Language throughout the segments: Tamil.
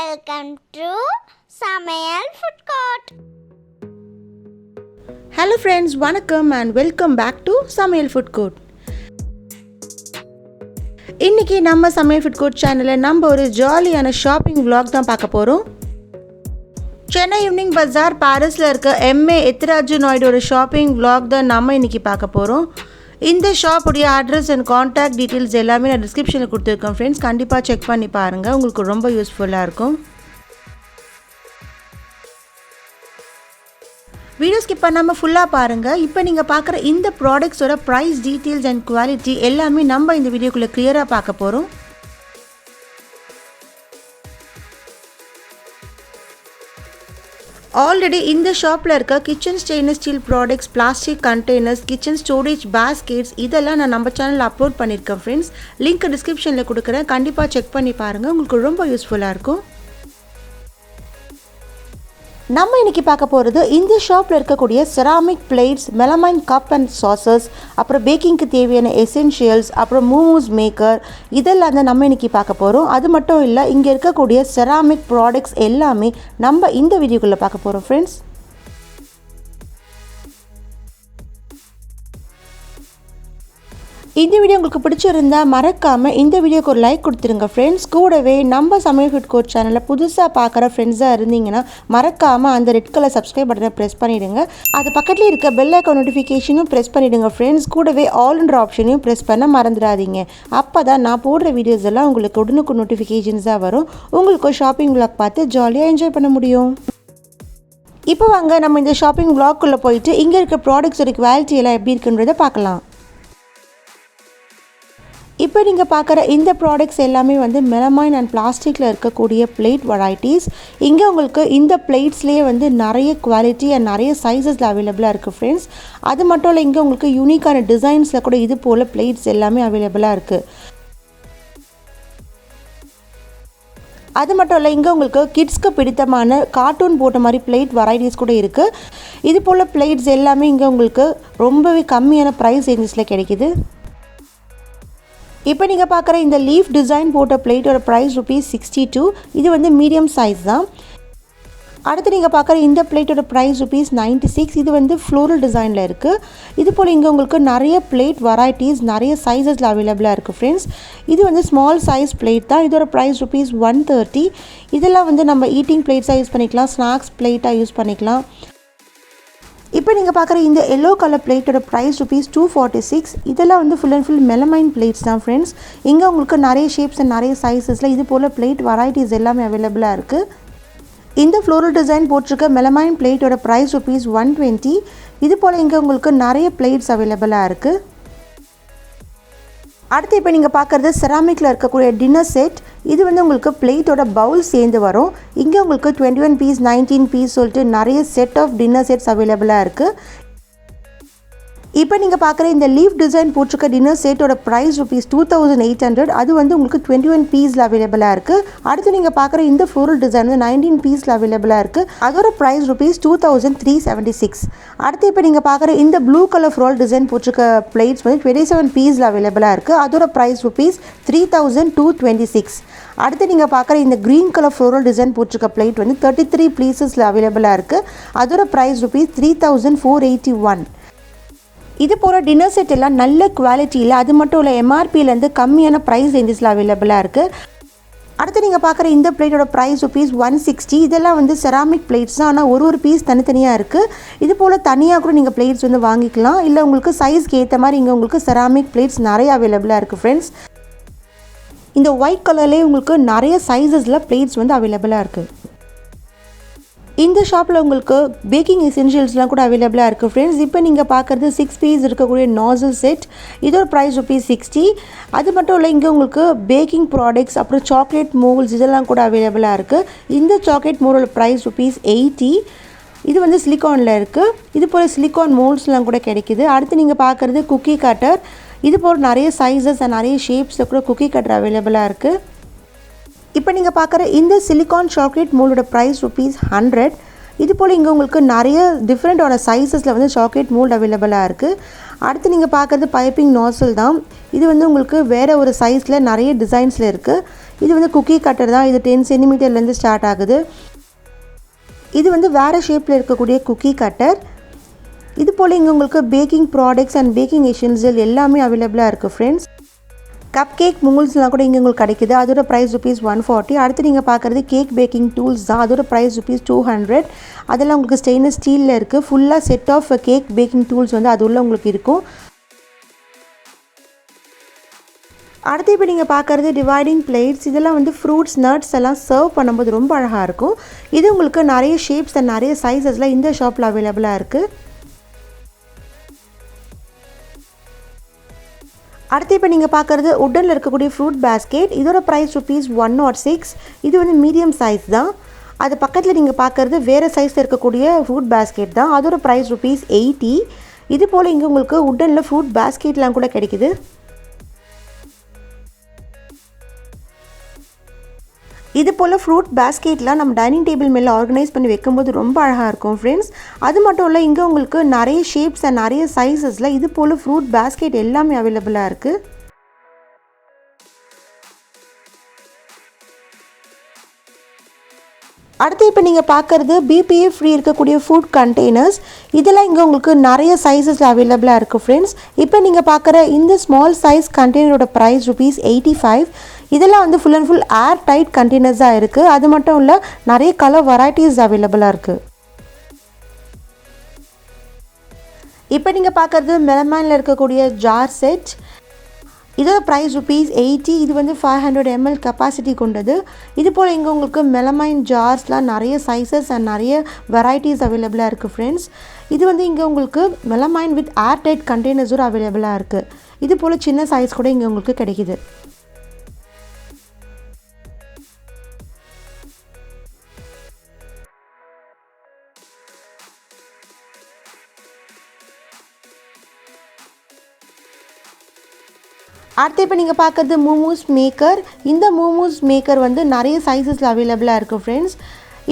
Welcome to Samayal Food Court. Hello friends, vanakkam and welcome back to Samayal Food Court. இன்னைக்கு நம்ம சமையல் ஃபுட் கோர்ட் சேனல்ல நம்ம ஒரு ஜாலியான ஷாப்பிங் vlog தான் பார்க்க போறோம். சென்னை ஈவினிங் பஜார் பாரிஸ்ல இருக்க Ethirajulu Naidu ஷாப்பிங் vlog தான் நம்ம இன்னைக்கு பார்க்க போறோம். இந்த ஷாப் உடைய அட்ரஸ் அண்ட் கான்டாக்ட் டீடைல்ஸ் எல்லாமே நான் டிஸ்கிரிப்ஷனில் கொடுத்துருக்கேன் ஃப்ரெண்ட்ஸ். கண்டிப்பாக செக் பண்ணி பாருங்கள், உங்களுக்கு ரொம்ப யூஸ்ஃபுல்லாக இருக்கும். வீடியோ ஸ்கிப் பண்ணாமல் ஃபுல்லாக பாருங்கள். இப்போ நீங்கள் பார்க்குற இந்த ப்ராடக்ட்ஸோட ப்ரைஸ் டீட்டெயில்ஸ் அண்ட் குவாலிட்டி எல்லாமே நம்ம இந்த வீடியோக்குள்ளே கிளியராக பார்க்க போகிறோம். ஆல்ரெடி இந்த ஷாப்பில் இருக்க kitchen stainless steel products, plastic containers, kitchen storage baskets இதெல்லாம் நான் நம்ம சேனலில் அப்லோட் பண்ணியிருக்கேன் ஃப்ரெண்ட்ஸ். லிங்க் டிஸ்கிரிப்ஷனில் கொடுக்குறேன், கண்டிப்பாக செக் பண்ணி பாருங்கள், உங்களுக்கு ரொம்ப யூஸ்ஃபுல்லாக இருக்கும். நம்ம இன்றைக்கி பார்க்க போகிறது இந்த ஷாப்பில் இருக்கக்கூடிய ceramic plates, melamine cup and saucers, அப்புறம் பேக்கிங்க்கு தேவையான எசென்ஷியல்ஸ், அப்புறம் மூவ்ஸ் மேக்கர் இதெல்லாம் தான் நம்ம இன்றைக்கி பார்க்க போகிறோம். அது மட்டும் இல்லை, இங்கே இருக்கக்கூடிய செராமிக் ப்ராடக்ட்ஸ் எல்லாமே நம்ம இந்த வீடியோக்குள்ளே பார்க்க போகிறோம் ஃப்ரெண்ட்ஸ். இந்த வீடியோ உங்களுக்கு பிடிச்சிருந்தா மறக்காமல் இந்த வீடியோக்கு ஒரு லைக் கொடுத்துருங்க ஃப்ரெண்ட்ஸ். கூடவே நம்ம சமையல் ஃபுட் கோர்ட் சேனலில் புதுசாக பார்க்குற ஃப்ரெண்ட்ஸாக இருந்தீங்கன்னா மறக்காமல் அந்த ரெட் கலர் சப்ஸ்கிரைப் பட்டனை ப்ரெஸ் பண்ணிவிடுங்க. அது பக்கத்தில் இருக்க பெல் ஐக்கான் நோட்டிஃபிகேஷனும் ப்ரெஸ் பண்ணிவிடுங்க ஃப்ரெண்ட்ஸ். கூடவே ஆல்ன்ற ஆப்ஷனையும் ப்ரெஸ் பண்ண மறந்துடாதீங்க. அப்போ தான் நான் போடுற வீடியோஸ் எல்லாம் உங்களுக்கு உடனுக்கு நோட்டிஃபிகேஷன்ஸாக வரும். உங்களுக்கு ஷாப்பிங் vlog பார்த்து ஜாலியாக என்ஜாய் பண்ண முடியும். இப்போ வாங்க நம்ம இந்த ஷாப்பிங் vlogக்குள்ளே போயிட்டு இங்கே இருக்க ப்ராடக்ட்ஸோட குவாலிட்டி எல்லாம் எப்படி இருக்குன்றதை பார்க்கலாம். இப்போ நீங்கள் பார்க்குற இந்த ப்ராடக்ட்ஸ் எல்லாமே வந்து மெலமைன் அண்ட் பிளாஸ்டிக்கில் இருக்கக்கூடிய பிளேட் வெரைட்டிஸ். இங்கே உங்களுக்கு இந்த பிளேட்ஸ்லேயே வந்து நிறைய குவாலிட்டி அண்ட் நிறைய சைஸஸில் அவைலபிளாக இருக்குது ஃப்ரெண்ட்ஸ். அது மட்டும் இல்லை, இங்கே உங்களுக்கு யூனிக்கான டிசைன்ஸில் கூட இது போல் பிளேட்ஸ் எல்லாமே அவைலபிளாக இருக்குது. அது மட்டும் இல்லை, இங்கே உங்களுக்கு கிட்ஸ்க்கு பிடித்தமான கார்ட்டூன் போட்ட மாதிரி பிளேட் வெரைட்டிஸ் கூட இருக்குது. இது போல் பிளேட்ஸ் எல்லாமே இங்கே உங்களுக்கு ரொம்பவே கம்மியான ப்ரைஸ் ரேஞ்சஸில் கிடைக்கிது. இப்போ நீங்கள் பார்க்குற இந்த லீஃப் டிசைன் போட்ட பிளேட்டோட ப்ரைஸ் ₹62. இது வந்து மீடியம் சைஸ் தான். அடுத்து நீங்கள் பார்க்குற இந்த பிளேட்டோட ப்ரைஸ் ₹96. இது வந்து ஃப்ளோரல் டிசைனில் இருக்குது. இது போல் இங்கே உங்களுக்கு நிறைய பிளேட் வெரைட்டிஸ் நிறைய சைஸஸில் அவைலபிளாக இருக்குது ஃப்ரெண்ட்ஸ். இது வந்து ஸ்மால் சைஸ் பிளேட் தான். இதோட ப்ரைஸ் ₹130. இதெல்லாம் வந்து நம்ம ஈட்டிங் பிளேட்ஸாக யூஸ் பண்ணிக்கலாம், ஸ்நாக்ஸ் பிளேட்டாக யூஸ் பண்ணிக்கலாம். இப்போ நீங்கள் பார்க்குற இந்த எல்லோ கலர் பிளேட்டோட ப்ரைஸ் ₹246. இதெல்லாம் வந்து full and full melamine plates தான் ஃப்ரெண்ட்ஸ். இங்கே உங்களுக்கு நிறைய ஷேப்ஸ் அண்ட் நிறைய சைஸஸில் இது போல் பிளேட் வெரைட்டிஸ் எல்லாமே அவைலபிளாக இருக்குது. இந்த ஃப்ளோரல் டிசைன் போட்டிருக்க மெலமைன் பிளேட்டோட ப்ரைஸ் ₹120. இது போல் இங்கே உங்களுக்கு நிறைய பிளேட்ஸ் அவைலபிளாக இருக்குது. அடுத்து இப்போ நீங்கள் பார்க்குறது செராமிக்கில் இருக்கக்கூடிய டின்னர் செட். இது வந்து உங்களுக்கு பிளேட்டோட பவுல் சேர்ந்து வரும். இங்கே உங்களுக்கு 21 பீஸ் 19 பீஸ் சொல்லிட்டு நிறைய செட் ஆஃப் டின்னர் செட்ஸ் அவைலபிளாக இருக்குது. இப்போ நீங்கள் பார்க்குற இந்த லீஃப் டிசைன் போட்டிருக்க டின்னர் செட்டோட ப்ரைஸ் ₹2800. அது வந்து உங்களுக்கு 21 பீஸில் அவைலபிளாக இருக்குது. அடுத்து நீங்கள் பார்க்குற இந்த ஃப்ளோரல் டிசைன் வந்து 19 பீஸில் அவைலபிளாக இருக்குது. அதோட ப்ரைஸ் ₹2376. அடுத்து இப்போ நீங்கள் பார்க்குற இந்த ப்ளூ கலர் ஃப்ளோரல் டிசைன் போட்டிருக்க பிளேட்ஸ் வந்து 27 பீஸில் அவைலபிளாக இருக்குது. அதோட ப்ரைஸ் ₹3226. அடுத்து நீங்கள் பார்க்குற இந்த க்ரீன் கலர் ஃப்ளோரல் டிசைன் போட்டிருக்க பிளேட் வந்து 33 பீசஸில் அவைலபிளாக இருக்குது. அதோட ப்ரைஸ் ₹3481. இது போல் டின்னர் செட் எல்லாம் நல்ல குவாலிட்டியில், அது மட்டும் இல்லை எம்ஆர்பியிலேருந்து கம்மியான ப்ரைஸ் ரேஞ்சஸில் அவைலபிளாக இருக்குது. அடுத்து நீங்கள் பார்க்குற இந்த பிளேட்டோட ப்ரைஸ் ₹160. இதெல்லாம் வந்து செராமிக் பிளேட்ஸ் தான், ஆனால் ஒரு பீஸ் தனித்தனியாக இருக்குது. இது போல் தனியாக கூட நீங்கள் பிளேட்ஸ் வந்து வாங்கிக்கலாம். இல்லை உங்களுக்கு சைஸ்க்கு ஏற்ற மாதிரி இங்கே உங்களுக்கு செராமிக் பிளேட்ஸ் நிறைய அவைலபிளாக இருக்குது ஃப்ரெண்ட்ஸ். இந்த ஒயிட் கலர்லேயே உங்களுக்கு நிறைய சைஸஸில் பிளேட்ஸ் வந்து அவைலபிளாக இருக்குது. இந்த ஷாப்பில் உங்களுக்கு பேக்கிங் எசென்ஷியல்ஸ்லாம் கூட அவைலபிளாக இருக்குது ஃப்ரெண்ட்ஸ். இப்போ நீங்கள் பார்க்குறது 6 பீஸ் இருக்கக்கூடிய நாசல் செட். இதோட ப்ரைஸ் ₹60. அது மட்டும் இல்லை, இங்கே உங்களுக்கு பேக்கிங் ப்ராடக்ட்ஸ், அப்புறம் சாக்லேட் மோல்ஸ் இதெல்லாம் கூட அவைலபிளாக இருக்குது. இந்த சாக்லேட் மோலோட ப்ரைஸ் ₹80. இது வந்து சிலிக்கானில் இருக்குது. இது போல் சிலிக்கான் மோல்ஸ்லாம் கூட கிடைக்கிது. அடுத்து நீங்கள் பார்க்குறது குக்கி கட்டர். இது போல் நிறைய சைஸஸ் அண்ட் நிறைய ஷேப்ஸில் கூட குக்கி கட்டர் அவைலபிளாக இருக்குது. இப்போ நீங்கள் பார்க்குற இந்த சிலிக்கான் சாக்லேட் மோலோட ப்ரைஸ் ₹100. இது போல் இங்கே உங்களுக்கு நிறைய டிஃப்ரெண்ட்டான சைஸஸில் வந்து சாக்லேட் மோல்ட் அவைலபிளாக இருக்குது. அடுத்து நீங்கள் பார்க்குறது பைப்பிங் நாசல் தான். இது வந்து உங்களுக்கு வேறு ஒரு சைஸில் நிறைய டிசைன்ஸில் இருக்குது. இது வந்து குக்கி கட்டர் தான். இது 10 சென்டிமீட்டர்லேருந்து ஸ்டார்ட் ஆகுது. இது வந்து வேறு ஷேப்பில் இருக்கக்கூடிய குக்கி கட்டர். இது போல் இங்கே உங்களுக்கு baking products and baking essential எல்லாமே அவைலபிளாக இருக்குது ஃப்ரெண்ட்ஸ். கப் கேக் மூல்ஸ்லாம் கூட இங்கே உங்களுக்கு கிடைக்குது. அதோட ப்ரைஸ் ₹140. அடுத்து நீங்கள் பார்க்குறது கேக் பேக்கிங் டூல்ஸ் தான். அதோட ப்ரைஸ் ₹200. அதெல்லாம் உங்களுக்கு ஸ்டெயின்லெஸ் ஸ்டீலில் இருக்குது. ஃபுல்லாக set of cake baking tools வந்து அது உள்ள உங்களுக்கு இருக்கும். அடுத்து இப்போ நீங்கள் பார்க்குறது டிவைடிங் பிளேட்ஸ். இதெல்லாம் வந்து ஃப்ரூட்ஸ் நட்ஸ் எல்லாம் சர்வ் பண்ணும்போது ரொம்ப அழகாக இருக்கும். இது உங்களுக்கு நிறைய ஷேப்ஸ் அண்ட் நிறைய சைஸஸில் இந்த ஷாப்பில் அவைலபிளாக இருக்குது. அடுத்து இப்போ நீங்கள் பார்க்குறது உட்டனில் இருக்கக்கூடிய ஃப்ரூட் பேஸ்கெட். இதோட ப்ரைஸ் ₹106. இது வந்து மீடியம் சைஸ் தான். அது பக்கத்தில் நீங்கள் பார்க்குறது வேறு சைஸில் இருக்கக்கூடிய ஃப்ரூட் பேஸ்கெட் தான். அதோட ப்ரைஸ் ₹80. இது போல் இங்கே உங்களுக்கு உட்டனில் ஃப்ரூட் பேஸ்கெட்லாம் கூட கிடைக்குது. இது போல் ஃப்ரூட் பேஸ்கெட்லாம் நம்ம டைனிங் டேபிள் மேலே ஆர்கனைஸ் பண்ணி வைக்கும்போது ரொம்ப அழகாக இருக்கும் ஃப்ரெண்ட்ஸ். அது மட்டும் இல்லை, இங்கே உங்களுக்கு நிறைய ஷேப்ஸ் அண்ட் நிறைய சைஸஸில் இது போல் ஃப்ரூட் பேஸ்கெட் எல்லாமே அவைலபிளாக இருக்குது. அடுத்து இப்போ நீங்கள் பார்க்குறது BPA ஃப்ரீ இருக்கக்கூடிய ஃபுட் கண்டெய்னர்ஸ். இதெல்லாம் இங்கே உங்களுக்கு நிறைய சைஸஸில் அவைலபிளாக இருக்குது ஃப்ரெண்ட்ஸ். இப்போ நீங்கள் பார்க்குற இந்த ஸ்மால் சைஸ் கண்டெய்னரோட ப்ரைஸ் ₹85. இதெல்லாம் வந்து full and full airtight கண்டெய்னர்ஸாக இருக்குது. அது மட்டும் இல்லை, நிறைய கலர் வெரைட்டிஸ் அவைலபிளாக இருக்குது. இப்போ நீங்கள் பார்க்குறது மெலமைனில் இருக்கக்கூடிய ஜார் செட். இதோட ப்ரைஸ் ₹80. இது வந்து 500 ml கெப்பாசிட்டி கொண்டது. இது போல் இங்கே உங்களுக்கு மெலமைன் ஜார்ஸ்லாம் நிறைய சைஸஸ் அண்ட் நிறைய வெரைட்டிஸ் அவைலபிளாக இருக்குது ஃப்ரெண்ட்ஸ். இது வந்து இங்கே உங்களுக்கு மெலமைன் வித் ஏர் டைட் கண்டெய்னர்ஸும் அவைலபிளாக இருக்குது. இது போல் சின்ன சைஸ் கூட இங்கே உங்களுக்கு கிடைக்கிது. அடுத்து இப்போ நீங்கள் பார்க்குறது மோமோஸ் மேக்கர். இந்த மோமோஸ் மேக்கர் வந்து நிறைய சைஸஸில் அவைலபிளாக இருக்குது ஃப்ரெண்ட்ஸ்.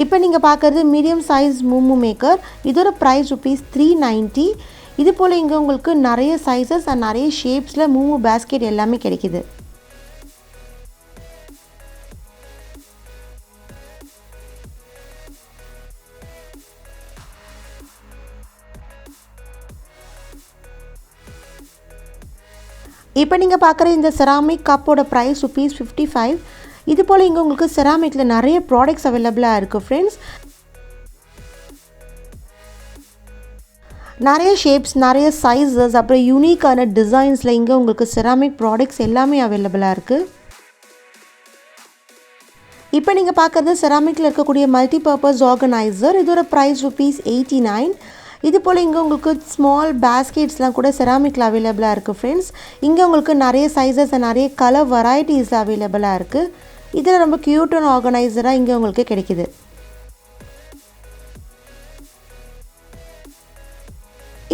இப்போ நீங்கள் பார்க்குறது மீடியம் சைஸ் மோமோ மேக்கர். இதோட ப்ரைஸ் ₹390. இது போல் இங்கே உங்களுக்கு நிறைய சைஸஸ் அண்ட் நிறைய ஷேப்ஸில் மோமோ பேஸ்கெட் எல்லாமே கிடைக்கிது. இப்போ நீங்கள் பார்க்குற இந்த செராமிக் கப்போட ப்ரைஸ் ₹55. இது போல் இங்கே உங்களுக்கு செராமிக்கில் நிறைய ப்ராடக்ட்ஸ் அவைலபிளாக இருக்குது ஃப்ரெண்ட்ஸ். நிறைய ஷேப்ஸ், நிறைய சைஸஸ், அப்புறம் யூனிக்கான டிசைன்ஸில் இங்கே உங்களுக்கு செராமிக் ப்ராடக்ட்ஸ் எல்லாமே அவைலபிளாக இருக்குது. இப்போ நீங்கள் பார்க்குறது செராமிக்கில் இருக்கக்கூடிய மல்டிபர்பஸ் ஆர்கனைசர். இதோட ப்ரைஸ் ₹89. இது போல் இங்கே உங்களுக்கு ஸ்மால் பேஸ்கெட்ஸ்லாம் கூட செராமிக்கில் அவைலபிளாக இருக்குது ஃப்ரெண்ட்ஸ். இங்கே உங்களுக்கு நிறைய சைஸஸ் அண்ட் நிறைய கலர் வெரைட்டிஸ் அவைலபிளாக இருக்குது. இதில் ரொம்ப க்யூட்டான ஆர்கனைசராக இங்கே உங்களுக்கு கிடைக்கிது.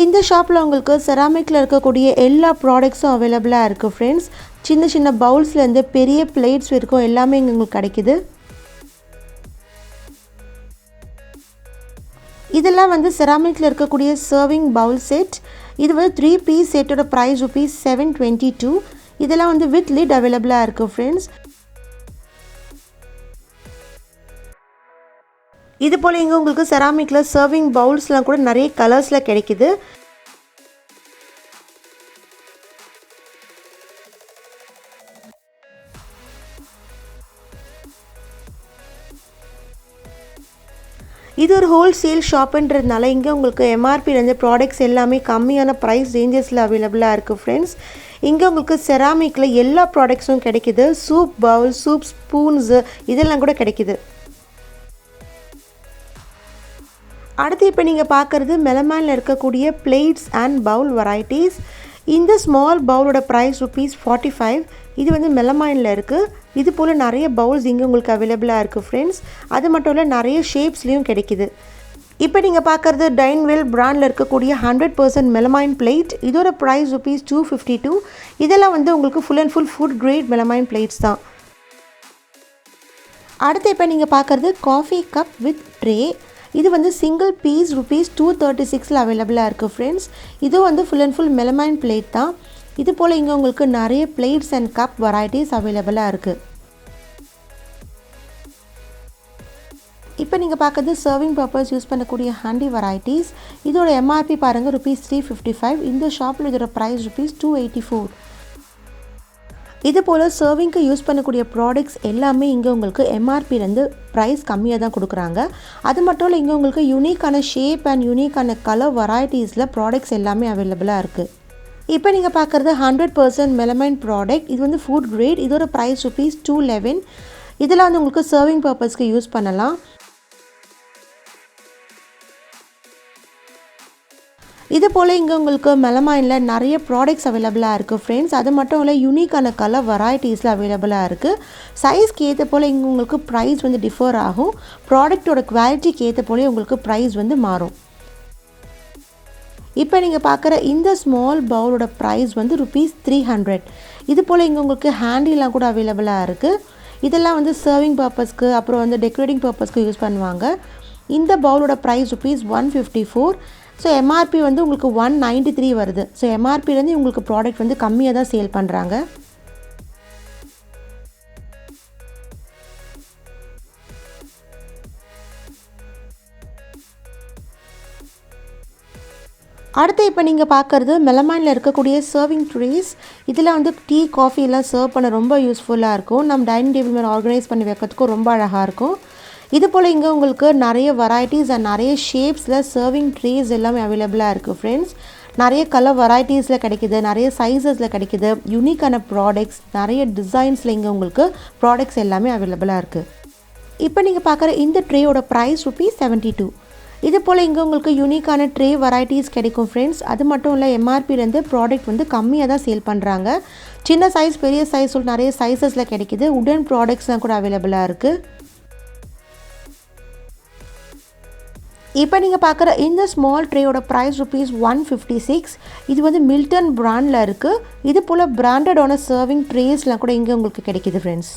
இந்த ஷாப்பில் உங்களுக்கு செராமிக்கில் இருக்கக்கூடிய எல்லா ப்ராடக்ட்ஸும் அவைலபிளாக இருக்குது ஃப்ரெண்ட்ஸ். சின்ன சின்ன பவுல்ஸ்லேருந்து பெரிய பிளேட்ஸ் வரைக்கும் எல்லாமே இங்கே உங்களுக்கு கிடைக்கிது. இதெல்லாம் வந்து செராமிக்கில் இருக்கக்கூடிய சர்விங் பவுல் செட். இது வந்து 3 பீஸ் செட்டோட ப்ரைஸ் ₹722. இதெல்லாம் வந்து வித் லிட் அவைலபிளாக இருக்குது ஃப்ரெண்ட்ஸ். இது போல் இங்கே உங்களுக்கு செராமிக்கில் சர்விங் பவுல்ஸ்லாம் கூட நிறைய கலர்ஸில் கிடைக்கிது. இது ஒரு ஹோல்சேல் ஷாப்புன்றதுனால இங்கே உங்களுக்கு எம்ஆர்பிலேருந்து ப்ராடக்ட்ஸ் எல்லாமே கம்மியான ப்ரைஸ் ரேஞ்சஸில் அவைலபிளாக இருக்குது ஃப்ரெண்ட்ஸ். இங்கே உங்களுக்கு செராமிக்கில் எல்லா ப்ராடக்ட்ஸும் கிடைக்கிது. சூப் பவுல், சூப் ஸ்பூன்ஸு இதெல்லாம் கூட கிடைக்கிது. அடுத்து இப்போ நீங்கள் பார்க்குறது மெலமைனில் இருக்கக்கூடிய பிளேட்ஸ் அண்ட் பவுல் வெரைட்டிஸ். இந்த ஸ்மால் பவுலோட ப்ரைஸ் ₹45. இது வந்து மெலமைனில் இருக்குது. இது போல் நிறைய பவுல்ஸ் இங்கே உங்களுக்கு அவைலபிளாக இருக்குது ஃப்ரெண்ட்ஸ். அது மட்டும் இல்லை, நிறைய ஷேப்ஸ்லேயும் கிடைக்கிது. இப்போ நீங்கள் பார்க்குறது டைன்வெல் பிராண்டில் இருக்கக்கூடிய 100% மெலமைன் பிளேட். இதோட ப்ரைஸ் ₹252. இதெல்லாம் வந்து உங்களுக்கு full and full food grade melamine plates தான். அடுத்து இப்போ நீங்கள் பார்க்குறது காஃபி கப் வித் ட்ரே. இது வந்து சிங்கிள் பீஸ் ₹236 அவைலபிளாக இருக்குது ஃப்ரெண்ட்ஸ். இதுவும் வந்து full and full melamine plate தான். இது போல் இங்கே உங்களுக்கு நிறைய பிளேட்ஸ் அண்ட் கப் வெரைட்டிஸ் அவைலபிளாக இருக்குது. இப்போ நீங்கள் பார்க்குறது சர்விங் பர்பஸ் யூஸ் பண்ணக்கூடிய ஹேண்டி வெரைட்டிஸ். இதோட எம்ஆர்பி பாருங்கள் ₹355. இந்த ஷாப்பில் இதோட ப்ரைஸ் ₹284. இது போல் சர்விங்க்கு யூஸ் பண்ணக்கூடிய ப்ராடக்ட்ஸ் எல்லாமே இங்கே உங்களுக்கு எம்ஆர்பிலேருந்து ப்ரைஸ் கம்மியாக தான் கொடுக்குறாங்க. அது மட்டும் இல்லை, இங்கே உங்களுக்கு யூனிக்கான ஷேப் அண்ட் யூனிக்கான கலர் வெரைட்டிஸில் ப்ராடக்ட்ஸ் எல்லாமே அவைலபிளாக இருக்குது. இப்போ நீங்கள் பார்க்குறது 100% மெலமைன் ப்ராடக்ட். இது வந்து ஃபுட் கிரேட். இதோட ப்ரைஸ் ₹211. இதில் வந்து உங்களுக்கு சர்விங் பர்பஸ்க்கு யூஸ் பண்ணலாம். இது போல் இங்கே உங்களுக்கு மெலமைனில் நிறைய ப்ராடக்ட்ஸ் அவைலபிளாக இருக்குது ஃப்ரெண்ட்ஸ். அது மட்டும் இல்லை, யூனிக்கான கலர் வெரைட்டிஸில் அவைலபிளாக இருக்குது. சைஸ்க்கு ஏற்ற போல் இங்கே உங்களுக்கு ப்ரைஸ் வந்து டிஃபர் ஆகும். ப்ராடக்டோட குவாலிட்டிக்கு ஏற்ற போலே உங்களுக்கு ப்ரைஸ் வந்து மாறும். இப்போ நீங்கள் பார்க்குற இந்த ஸ்மால் பவுலோட ப்ரைஸ் வந்து ₹300. இது போல் இங்கே உங்களுக்கு ஹேண்டிலாம் கூட அவைலபிளாக இருக்குது. இதெல்லாம் வந்து சர்விங் பர்பஸ்க்கு அப்புறம் வந்து டெக்கரேட்டிங் பர்பஸ்க்கு யூஸ் பண்ணுவாங்க. இந்த பவுலோட ப்ரைஸ் ₹154. ஸோ எம்ஆர்பி வந்து உங்களுக்கு $193 வருது. ஸோ எம்ஆர்பிலேருந்து உங்களுக்கு ப்ராடக்ட் வந்து கம்மியாக தான் சேல் பண்ணுறாங்க. அடுத்து இப்போ நீங்கள் பார்க்குறது மெலமைனில் இருக்கக்கூடிய சர்விங் ட்ரேஸ். இதில் வந்து டீ காஃபி எல்லாம் சர்வ் பண்ண ரொம்ப யூஸ்ஃபுல்லாக இருக்கும். நம்ம டைனிங் டேபிள் மேலே ஆர்கனைஸ் பண்ணி வைக்கிறதுக்கும் ரொம்ப அழகாக இருக்கும். இது போல் இங்கே உங்களுக்கு நிறைய வெரைட்டிஸ் அண்ட் நிறைய ஷேப்ஸில் சர்விங் ட்ரேஸ் எல்லாமே அவைலபிளாக இருக்குது ஃப்ரெண்ட்ஸ். நிறைய கலர் வெரைட்டிஸில் கிடைக்கிது, நிறைய சைஸஸில் கிடைக்கிது. யூனிக்கான ப்ராடக்ட்ஸ், நிறைய டிசைன்ஸில் இங்கே உங்களுக்கு ப்ராடக்ட்ஸ் எல்லாமே அவைலபிளாக இருக்குது. இப்போ நீங்கள் பார்க்குற இந்த ட்ரேயோட ப்ரைஸ் ₹72. இது போல் இங்கே உங்களுக்கு யூனிக்கான ட்ரே வெரைட்டிஸ் கிடைக்கும் ஃப்ரெண்ட்ஸ். அது மட்டும் இல்லை, எம்ஆர்பிலேருந்து ப்ராடக்ட் வந்து கம்மியாக தான் சேல் பண்ணுறாங்க. சின்ன சைஸ், பெரிய சைஸ் நிறைய சைஸஸில் கிடைக்கிது. உடன் ப்ராடக்ட்ஸ்லாம் கூட அவைலபிளாக இருக்குது. இப்போ நீங்கள் பார்க்குற இந்த ஸ்மால் ட்ரேயோட ப்ரைஸ் ₹156. இது வந்து மில்டன் பிராண்டில் இருக்குது. இது போல் பிராண்டடான சர்விங் ட்ரேஸ்லாம் கூட இங்கே உங்களுக்கு கிடைக்கிது ஃப்ரெண்ட்ஸ்.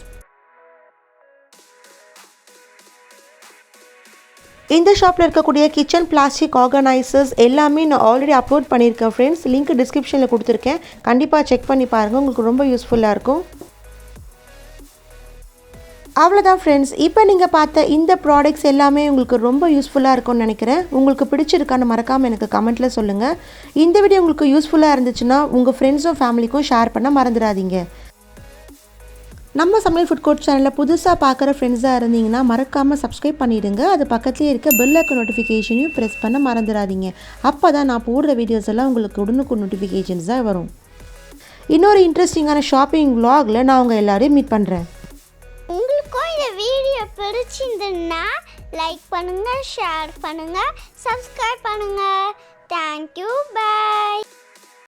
இந்த ஷாப்பில் இருக்கக்கூடிய கிச்சன் பிளாஸ்டிக் ஆர்கனைசர்ஸ் எல்லாமே நான் ஆல்ரெடி அப்லோட் பண்ணியிருக்கேன் ஃப்ரெண்ட்ஸ். லிங்க் டிஸ்கிரிப்ஷனில் கொடுத்துருக்கேன். கண்டிப்பாக செக் பண்ணி பாருங்கள், உங்களுக்கு ரொம்ப யூஸ்ஃபுல்லாக இருக்கும். அவ்வளோதான் ஃப்ரெண்ட்ஸ். இப்போ நீங்கள் பார்த்த இந்த ப்ராடக்ட்ஸ் எல்லாமே உங்களுக்கு ரொம்ப யூஸ்ஃபுல்லாக இருக்கும்னு நினைக்கிறேன். உங்களுக்கு பிடிச்சிருக்கான்னு மறக்காமல் எனக்கு கமெண்ட்டில் சொல்லுங்கள். இந்த வீடியோ உங்களுக்கு யூஸ்ஃபுல்லாக இருந்துச்சுன்னா உங்கள் ஃப்ரெண்ட்ஸும் ஃபேமிலிக்கும் ஷேர் பண்ண மறந்துடாதீங்க. நம்ம சமையல் ஃபுட் கோர்ட் சேனலில் புதுசாக பார்க்குற ஃப்ரெண்ட்ஸாக இருந்தீங்கன்னா மறக்காமல் சப்ஸ்கிரைப் பண்ணிவிடுங்க. அது பக்கத்துலேயே இருக்க பெல் ஐக்கான் நோட்டிஃபிகேஷனையும் ப்ரெஸ் பண்ண மறந்துடாதீங்க. அப்போ தான் நான் போடுற வீடியோஸ் எல்லாம் உங்களுக்கு உடனுக்கு நோட்டிஃபிகேஷன்ஸாக வரும். இன்னொரு இன்ட்ரெஸ்டிங்கான ஷாப்பிங் vlogல நான் உங்கள் எல்லாரையும் மீட் பண்ணுறேன். உங்களுக்கும் இந்த வீடியோ பிடிச்சிருந்ததுன்னா லைக் பண்ணுங்கள், ஷேர் பண்ணுங்கள், சப்ஸ்கிரைப் பண்ணுங்கள். தேங்க்யூ. பை.